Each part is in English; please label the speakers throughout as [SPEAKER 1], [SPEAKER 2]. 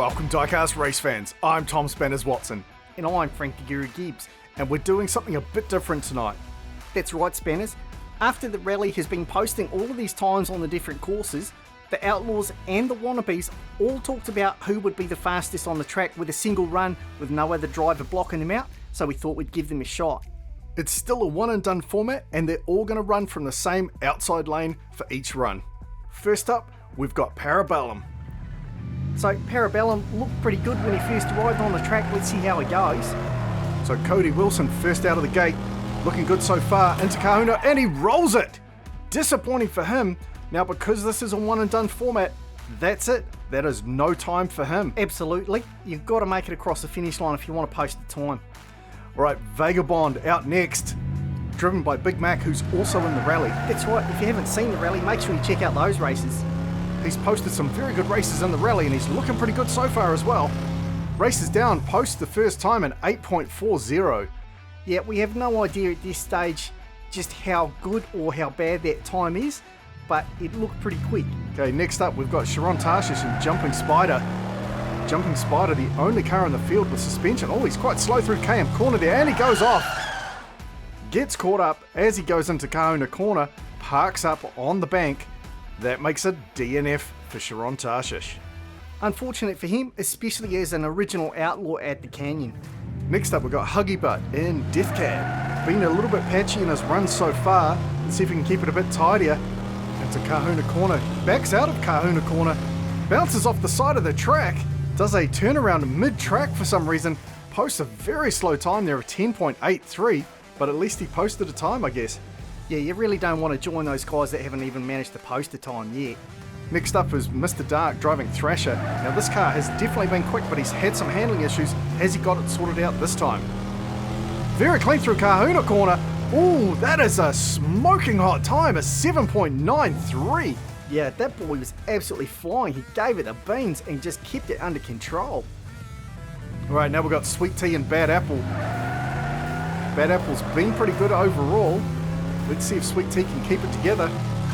[SPEAKER 1] Welcome Diecast race fans, I'm Tom Spanners Watson.
[SPEAKER 2] And I'm Frankie Guru Gibbs.
[SPEAKER 1] And we're doing something a bit different tonight.
[SPEAKER 2] That's right, Spanners. After the rally has been posting all of these times on the different courses, the Outlaws and the Wannabes all talked about who would be the fastest on the track with a single run with no other driver blocking them out, so we thought we'd give them a shot.
[SPEAKER 1] It's still a one and done format and they're all going to run from the same outside lane for each run. First up, we've got Parabellum.
[SPEAKER 2] So Parabellum looked pretty good when he first arrived on the track. Let's see how he goes.
[SPEAKER 1] So Cody Wilson first out of the gate, looking good so far into Kahuna, and he rolls it! Disappointing for him. Now because this is a one and done format, that's it. That is no time for him.
[SPEAKER 2] Absolutely. You've got to make it across the finish line if you want to post the time.
[SPEAKER 1] Alright, Vagabond out next, driven by Big Mac, who's also in the rally.
[SPEAKER 2] That's right, if you haven't seen the rally, make sure you check out those races.
[SPEAKER 1] He's posted some very good races in the rally and he's looking pretty good so far as well. Races down, post the first time in 8.40.
[SPEAKER 2] Yeah, we have no idea at this stage just how good or how bad that time is, but it looked pretty quick.
[SPEAKER 1] Okay, next up we've got Sharon Tarshish and Jumping Spider. Jumping Spider, the only car in the field with suspension. Oh, he's quite slow through KM corner there and he goes off. Gets caught up as he goes into Kahuna corner, parks up on the bank. That makes a DNF for Sharon Tarshish.
[SPEAKER 2] Unfortunate for him, especially as an original outlaw at the Canyon.
[SPEAKER 1] Next up we've got Huggy Butt in Diecast. Been a little bit patchy in his run so far. Let's see if he can keep it a bit tidier. Into Kahuna corner, backs out of Kahuna corner, bounces off the side of the track, does a turnaround mid-track for some reason, posts a very slow time there of 10.83, but at least he posted a time, I guess.
[SPEAKER 2] Yeah, you really don't want to join those guys that haven't even managed to post a time yet.
[SPEAKER 1] Next up is Mr. Dark driving Thrasher. Now this car has definitely been quick, but he's had some handling issues. Has he got it sorted out this time? Very clean through Kahuna corner. Ooh, that is a smoking hot time, a 7.93.
[SPEAKER 2] Yeah, that boy was absolutely flying. He gave it the beans and just kept it under control.
[SPEAKER 1] Alright, now we've got Sweet Tea and Bad Apple. Bad Apple's been pretty good overall. Let's see if Sweet Tea can keep it together.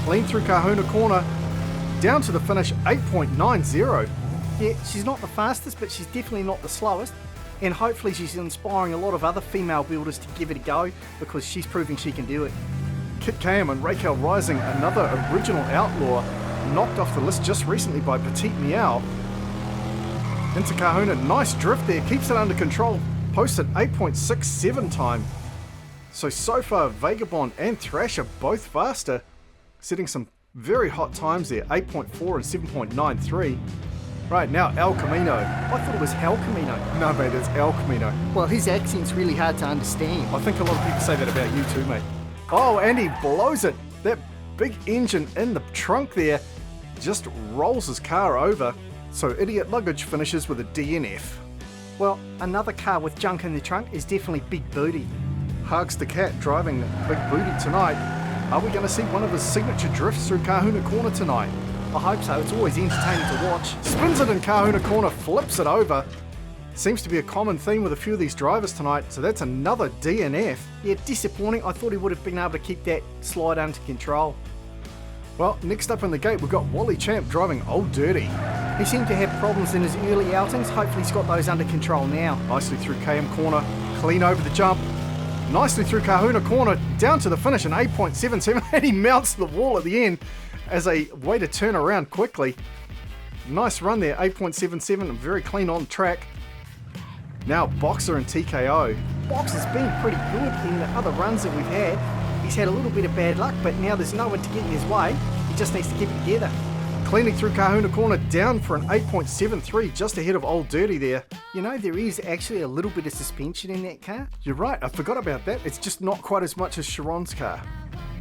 [SPEAKER 1] Clean through Kahuna corner. Down to the finish, 8.90.
[SPEAKER 2] Yeah, she's not the fastest, but she's definitely not the slowest. And hopefully she's inspiring a lot of other female builders to give it a go because she's proving she can do it.
[SPEAKER 1] Kit Cam and Raquel Rising, another original outlaw, knocked off the list just recently by Petite Meow. Into Kahuna, nice drift there, keeps it under control. Posted 8.67 time. So far Vagabond and Thrasher both faster, setting some very hot times there, 8.4 and 7.93. Right, now El Camino.
[SPEAKER 2] I thought it was Hell Camino.
[SPEAKER 1] No mate, it's El Camino.
[SPEAKER 2] Well, his accent's really hard to understand.
[SPEAKER 1] I think a lot of people say that about you too, mate. Oh, and he blows it. That big engine in the trunk there just rolls his car over. So Idiot Luggage finishes with a DNF.
[SPEAKER 2] Well, another car with junk in the trunk is definitely Big Beardy.
[SPEAKER 1] Hugs the Cat driving Big Booty tonight. Are we going to see one of his signature drifts through Kahuna corner tonight?
[SPEAKER 2] I hope so, it's always entertaining to watch.
[SPEAKER 1] Spins it in Kahuna corner, flips it over. Seems to be a common theme with a few of these drivers tonight, so that's another DNF.
[SPEAKER 2] Yeah, disappointing. I thought he would have been able to keep that slide under control.
[SPEAKER 1] Well, next up in the gate we've got Wally Champ driving Old Dirty.
[SPEAKER 2] He seemed to have problems in his early outings. Hopefully he's got those under control now.
[SPEAKER 1] Nicely through KM corner, clean over the jump. Nicely through Kahuna corner, down to the finish in 8.77, and he mounts the wall at the end as a way to turn around quickly. Nice run there, 8.77, very clean on track. Now Boxer and TKO.
[SPEAKER 2] Boxer's been pretty good in the other runs that we've had. He's had a little bit of bad luck, but now there's no one to get in his way. He just needs to keep it together.
[SPEAKER 1] Cleaning through Kahuna corner, down for an 8.73, just ahead of Old Dirty there.
[SPEAKER 2] You know, there is actually a little bit of suspension in that car.
[SPEAKER 1] You're right, I forgot about that. It's just not quite as much as Sharon's car.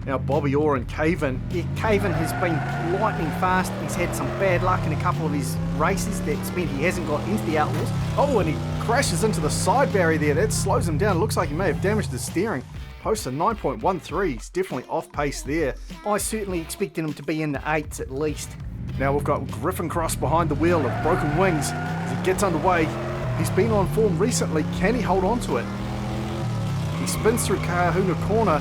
[SPEAKER 1] Now Bobby Orr and Caven.
[SPEAKER 2] Yeah, Caven has been lightning fast. He's had some bad luck in a couple of his races that's meant he hasn't got into the Outlaws.
[SPEAKER 1] Oh, and he crashes into the side barrier there. That slows him down. It looks like he may have damaged his steering. Posts a 9.13. He's definitely off pace there.
[SPEAKER 2] I certainly expected him to be in the 8s at least.
[SPEAKER 1] Now we've got Griffin Cross behind the wheel of Broken Wings as he gets underway. He's been on form recently. Can he hold on to it? He spins through Kahuna corner,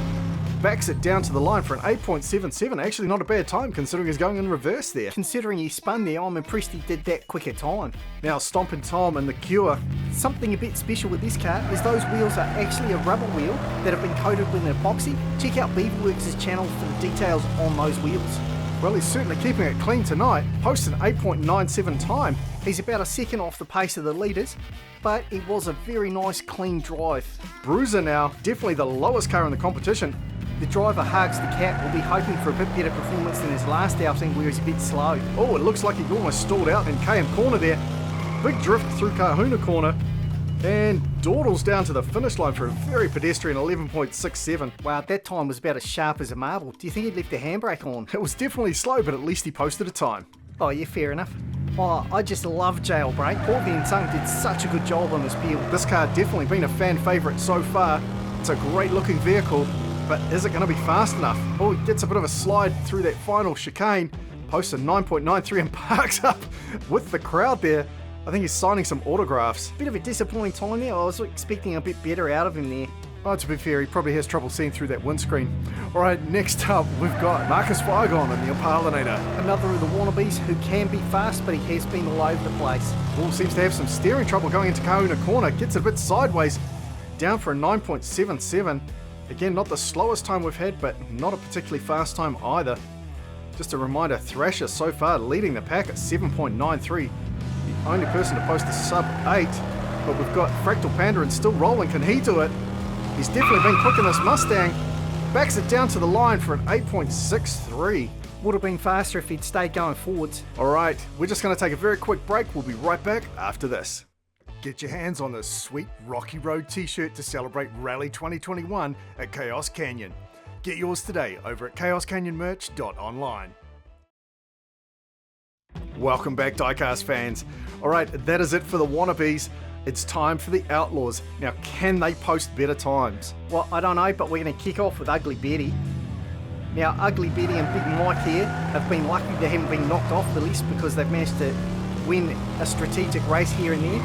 [SPEAKER 1] backs it down to the line for an 8.77. Actually not a bad time considering he's going in reverse there.
[SPEAKER 2] Considering he spun there, I'm impressed he did that quicker time.
[SPEAKER 1] Now Stompin' Tom and the Cure.
[SPEAKER 2] Something a bit special with this car is those wheels are actually a rubber wheel that have been coated with an epoxy. Check out Beaverworks' channel for the details on those wheels.
[SPEAKER 1] Well, he's certainly keeping it clean tonight. Posts an 8.97 time.
[SPEAKER 2] He's about a second off the pace of the leaders, but it was a very nice clean drive.
[SPEAKER 1] Bruiser now, definitely the lowest car in the competition.
[SPEAKER 2] The driver Hugs the Cat will be hoping for a bit better performance than his last outing where he's a bit slow.
[SPEAKER 1] Oh, it looks like he almost stalled out in KM corner there. Big drift through Kahuna corner. And dawdles down to the finish line for a very pedestrian 11.67.
[SPEAKER 2] Wow, that time was about as sharp as a marble. Do you think he'd left the handbrake on?
[SPEAKER 1] It was definitely slow, but at least he posted a time.
[SPEAKER 2] Oh yeah, fair enough. Oh, I just love Jailbreak. Paul Van Sung did such a good job on this build.
[SPEAKER 1] This car definitely been a fan favourite so far. It's a great looking vehicle, but is it going to be fast enough? Oh, he gets a bit of a slide through that final chicane, posts a 9.93 and parks up with the crowd there. I think he's signing some autographs.
[SPEAKER 2] Bit of a disappointing time there. I was expecting a bit better out of him there.
[SPEAKER 1] Oh, to be fair, he probably has trouble seeing through that windscreen. All right, next up, we've got Marcus Bygone and the Impalinator.
[SPEAKER 2] Another of the wannabes who can be fast, but he has been all over the place.
[SPEAKER 1] All seems to have some steering trouble going into Kahuna corner. Gets it a bit sideways, down for a 9.77. Again, not the slowest time we've had, but not a particularly fast time either. Just a reminder, Thrasher so far leading the pack at 7.93. The only person to post a sub 8, but we've got Fractal Pandering still rolling. Can he do it? He's definitely been quick in this Mustang. Backs it down to the line for an 8.63.
[SPEAKER 2] Would have been faster if he'd stayed going forwards.
[SPEAKER 1] Alright, we're just going to take a very quick break. We'll be right back after this. Get your hands on this sweet Rocky Road t-shirt to celebrate Rally 2021 at Chaos Canyon. Get yours today over at chaoscanyonmerch.online. Welcome back, Diecast fans. Alright, that is it for the wannabes. It's time for the Outlaws. Now, can they post better times?
[SPEAKER 2] Well, I don't know, but we're going to kick off with Ugly Beardy. Now, Ugly Beardy and Big Mike here have been lucky they haven't been knocked off the list because they've managed to win a strategic race here and there.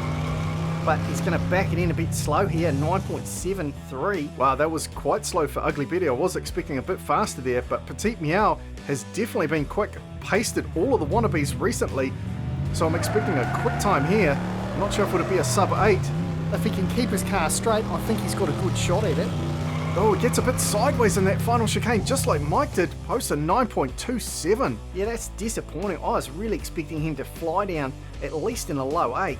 [SPEAKER 2] But he's going to back it in a bit slow here, 9.73.
[SPEAKER 1] Wow, that was quite slow for Ugly Beardy. I was expecting a bit faster there, but Petite Meow has definitely been quick. Pasted all of the wannabes recently, so I'm expecting a quick time here. I'm not sure if it'll be a sub 8.
[SPEAKER 2] If he can keep his car straight, I think he's got a good shot at it.
[SPEAKER 1] Oh, it gets a bit sideways in that final chicane, just like Mike did. Posts a 9.27.
[SPEAKER 2] Yeah, that's disappointing. I was really expecting him to fly down at least in a low 8.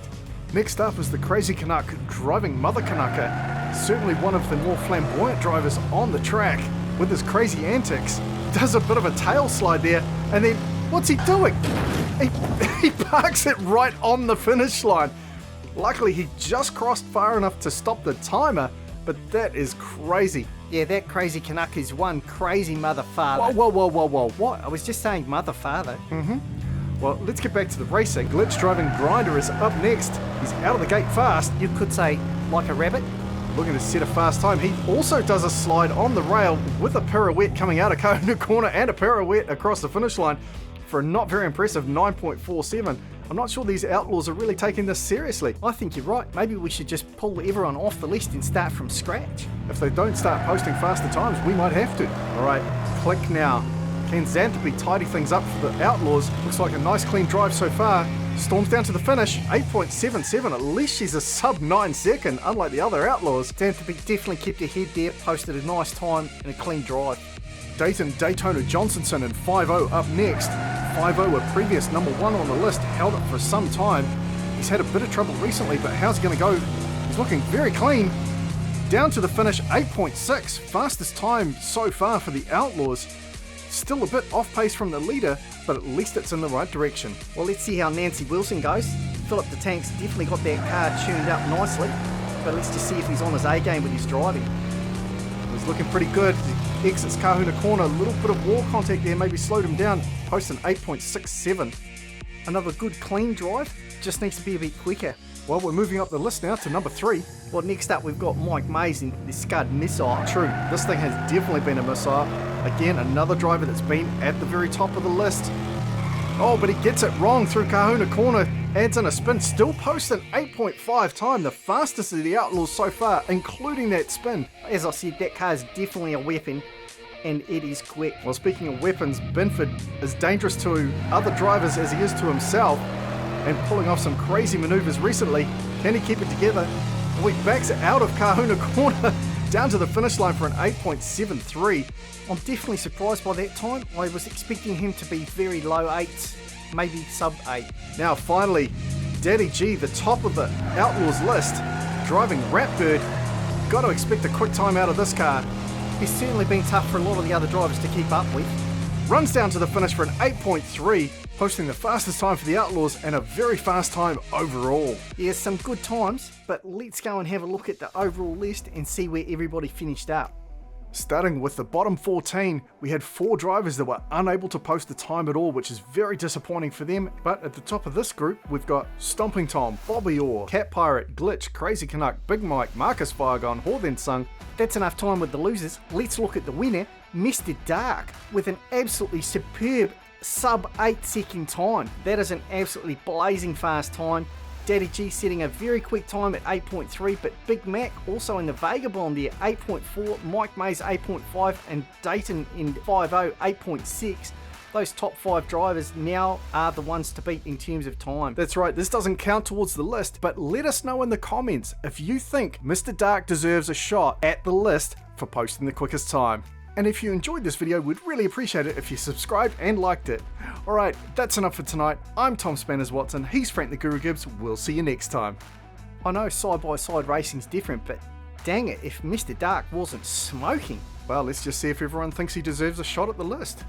[SPEAKER 1] Next up is the Crazy Canuck driving Mother Kanaka. Certainly one of the more flamboyant drivers on the track with his crazy antics. Does a bit of a tail slide there, and then what's he doing? He parks it right on the finish line. Luckily, he just crossed far enough to stop the timer, but that is crazy.
[SPEAKER 2] Yeah, that Crazy Canuck is one crazy mother father.
[SPEAKER 1] Whoa, what?
[SPEAKER 2] I was just saying mother father.
[SPEAKER 1] Well, let's get back to the racing. Glitch driving Grinder is up next. He's out of the gate fast.
[SPEAKER 2] You could say like a rabbit.
[SPEAKER 1] Looking to set a fast time. He also does a slide on the rail with a pirouette coming out of Kahuna corner and a pirouette across the finish line for a not very impressive 9.47. I'm not sure these Outlaws are really taking this seriously.
[SPEAKER 2] I think you're right. Maybe we should just pull everyone off the list and start from scratch.
[SPEAKER 1] If they don't start posting faster times, we might have to. Alright, click now. Can Xanthopy tidy things up for the Outlaws? Looks like a nice clean drive so far. Storms down to the finish, 8.77. At least she's a sub 9 second, unlike the other Outlaws.
[SPEAKER 2] Xanthopy definitely kept ahead there, posted a nice time and a clean drive.
[SPEAKER 1] Daytona Johnsonson and 5-0 up next. 5-0, a previous number 1 on the list, held it for some time. He's had a bit of trouble recently, but how's he going to go? He's looking very clean. Down to the finish, 8.6. Fastest time so far for the Outlaws. Still a bit off pace from the leader, but at least it's in the right direction.
[SPEAKER 2] Well, let's see how Nancy Wilson goes. Philip the Tank's definitely got that car tuned up nicely, but let's just see if he's on his A game with his driving.
[SPEAKER 1] He's looking pretty good. He exits Kahuna corner, a little bit of wall contact there, maybe slowed him down. Posts an 8.67.
[SPEAKER 2] Another good clean drive, just needs to be a bit quicker.
[SPEAKER 1] Well, we're moving up the list now to number 3.
[SPEAKER 2] Well, next up we've got Mike Mays in the Scud Missile.
[SPEAKER 1] True, this thing has definitely been a missile. Again, another driver that's been at the very top of the list. Oh, but he gets it wrong through Kahuna corner, adds in a spin, still posts an 8.5 time, the fastest of the Outlaws so far, including that spin.
[SPEAKER 2] As I said, that car is definitely a weapon. and it is quick.
[SPEAKER 1] Well, speaking of weapons, Binford is dangerous to other drivers as he is to himself, and pulling off some crazy maneuvers recently. Can he keep it together? Well, he backs out of Kahuna Corner down to the finish line for an 8.73.
[SPEAKER 2] I'm definitely surprised by that time. I was expecting him to be very low 8s, maybe sub 8.
[SPEAKER 1] Now finally, Daddy G, the top of the Outlaws list, driving Ratbird. Got to expect a quick time out of this car.
[SPEAKER 2] It's certainly been tough for a lot of the other drivers to keep up with.
[SPEAKER 1] Runs down to the finish for an 8.3, posting the fastest time for the Outlaws and a very fast time overall.
[SPEAKER 2] Yeah, some good times, but let's go and have a look at the overall list and see where everybody finished up.
[SPEAKER 1] Starting with the bottom 14, we had 4 drivers that were unable to post a time at all, which is very disappointing for them. But at the top of this group, we've got Stomping Tom, Bobby Orr, Cat Pirate, Glitch, Crazy Canuck, Big Mike, Marcus Vagabond, Horthen Sung.
[SPEAKER 2] That's enough time with the losers. Let's look at the winner, Mr. Dark, with an absolutely superb sub 8 second time. That is an absolutely blazing fast time. Daddy G setting a very quick time at 8.3, but Big Mac also in the Vagabond there, 8.4, Mike Mays 8.5, and Dayton in 5.0, 8.6. Those top 5 drivers now are the ones to beat in terms of time.
[SPEAKER 1] That's right, this doesn't count towards the list, but let us know in the comments if you think Mr. Dark deserves a shot at the list for posting the quickest time. And if you enjoyed this video, we'd really appreciate it if you subscribed and liked it. Alright, that's enough for tonight. I'm Tom Spanners Watson, he's Frank the Guru Gibbs, we'll see you next time.
[SPEAKER 2] I know side-by-side racing's different, but dang it, if Mr. Dark wasn't smoking.
[SPEAKER 1] Well, let's just see if everyone thinks he deserves a shot at the list.